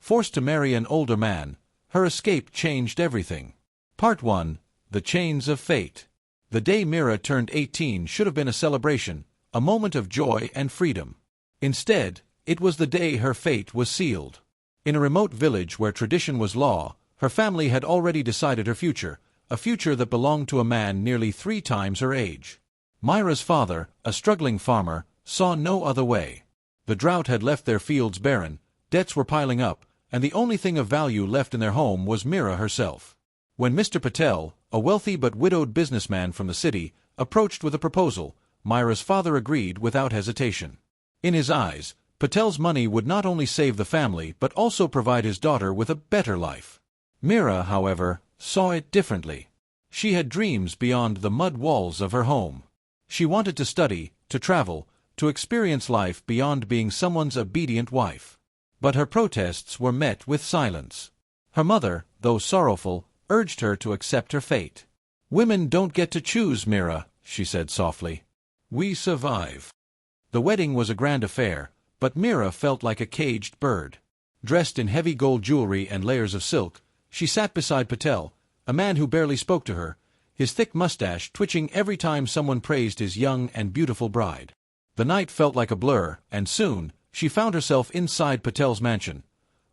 Forced to marry an older man, her escape changed everything. Part 1. The Chains of Fate. The day Mira turned 18 should have been a celebration, a moment of joy and freedom. Instead, it was the day her fate was sealed. In a remote village where tradition was law, her family had already decided her future, a future that belonged to a man nearly 3 times her age. Myra's father, a struggling farmer, saw no other way. The drought had left their fields barren, debts were piling up, and the only thing of value left in their home was Mira herself. When Mr. Patel, a wealthy but widowed businessman from the city, approached with a proposal, Myra's father agreed without hesitation. In his eyes, Patel's money would not only save the family but also provide his daughter with a better life. Mira, however, saw it differently. She had dreams beyond the mud walls of her home. She wanted to study, to travel, to experience life beyond being someone's obedient wife. But her protests were met with silence. Her mother, though sorrowful, urged her to accept her fate. "Women don't get to choose, Mira," she said softly. "We survive." The wedding was a grand affair, but Mira felt like a caged bird. Dressed in heavy gold jewelry and layers of silk, she sat beside Patel, a man who barely spoke to her, his thick mustache twitching every time someone praised his young and beautiful bride. The night felt like a blur, and soon, she found herself inside Patel's mansion.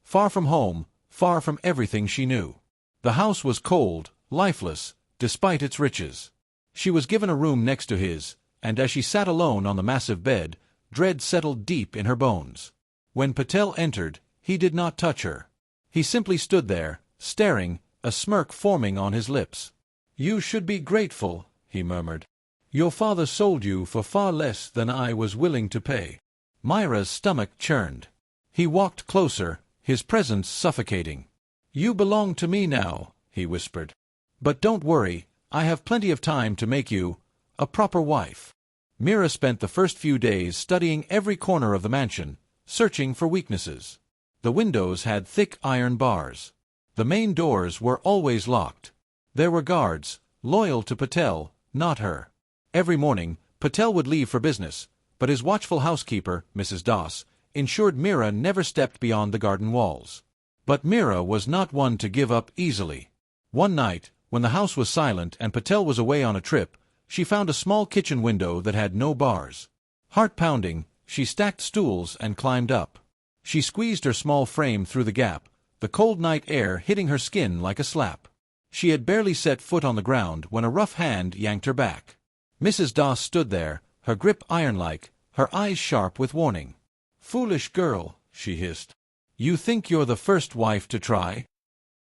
Far from home, far from everything she knew. The house was cold, lifeless, despite its riches. She was given a room next to his, and as she sat alone on the massive bed, dread settled deep in her bones. When Patel entered, he did not touch her. He simply stood there, staring, a smirk forming on his lips. "You should be grateful," he murmured. "Your father sold you for far less than I was willing to pay." Myra's stomach churned. He walked closer, his presence suffocating. "You belong to me now," he whispered. "But don't worry, I have plenty of time to make you a proper wife." Mira spent the first few days studying every corner of the mansion, searching for weaknesses. The windows had thick iron bars. The main doors were always locked. There were guards, loyal to Patel, not her. Every morning, Patel would leave for business, but his watchful housekeeper, Mrs. Das, ensured Mira never stepped beyond the garden walls. But Mira was not one to give up easily. One night, when the house was silent and Patel was away on a trip, she found a small kitchen window that had no bars. Heart-pounding, she stacked stools and climbed up. She squeezed her small frame through the gap, the cold night air hitting her skin like a slap. She had barely set foot on the ground when a rough hand yanked her back. Mrs. Das stood there, her grip iron-like, her eyes sharp with warning. "Foolish girl," she hissed. "You think you're the first wife to try?"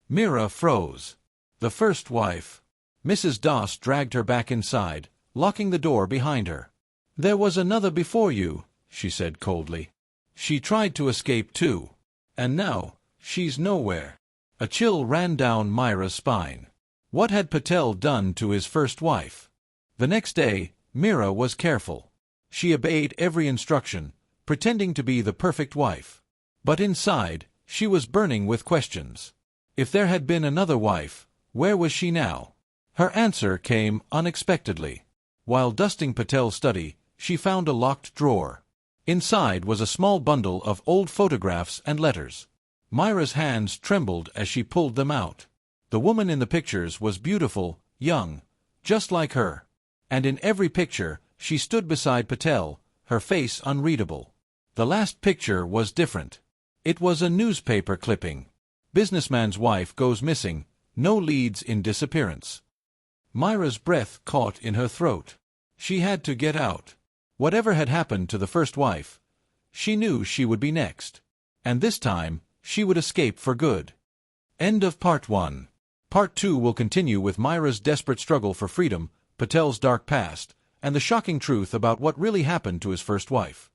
Mira froze. The first wife. Mrs. Das dragged her back inside, locking the door behind her. "There was another before you," she said coldly. "She tried to escape too. And now, she's nowhere." A chill ran down Myra's spine. What had Patel done to his first wife? The next day, Mira was careful. She obeyed every instruction, pretending to be the perfect wife. But inside, she was burning with questions. If there had been another wife, where was she now? Her answer came unexpectedly. While dusting Patel's study, she found a locked drawer. Inside was a small bundle of old photographs and letters. Myra's hands trembled as she pulled them out. The woman in the pictures was beautiful, young, just like her. And in every picture, she stood beside Patel, her face unreadable. The last picture was different. It was a newspaper clipping. "Businessman's wife goes missing, no leads in disappearance." Myra's breath caught in her throat. She had to get out. Whatever had happened to the first wife, she knew she would be next. And this time, she would escape for good. End of Part 1. Part 2 will continue with Myra's desperate struggle for freedom, Patel's dark past, and the shocking truth about what really happened to his first wife.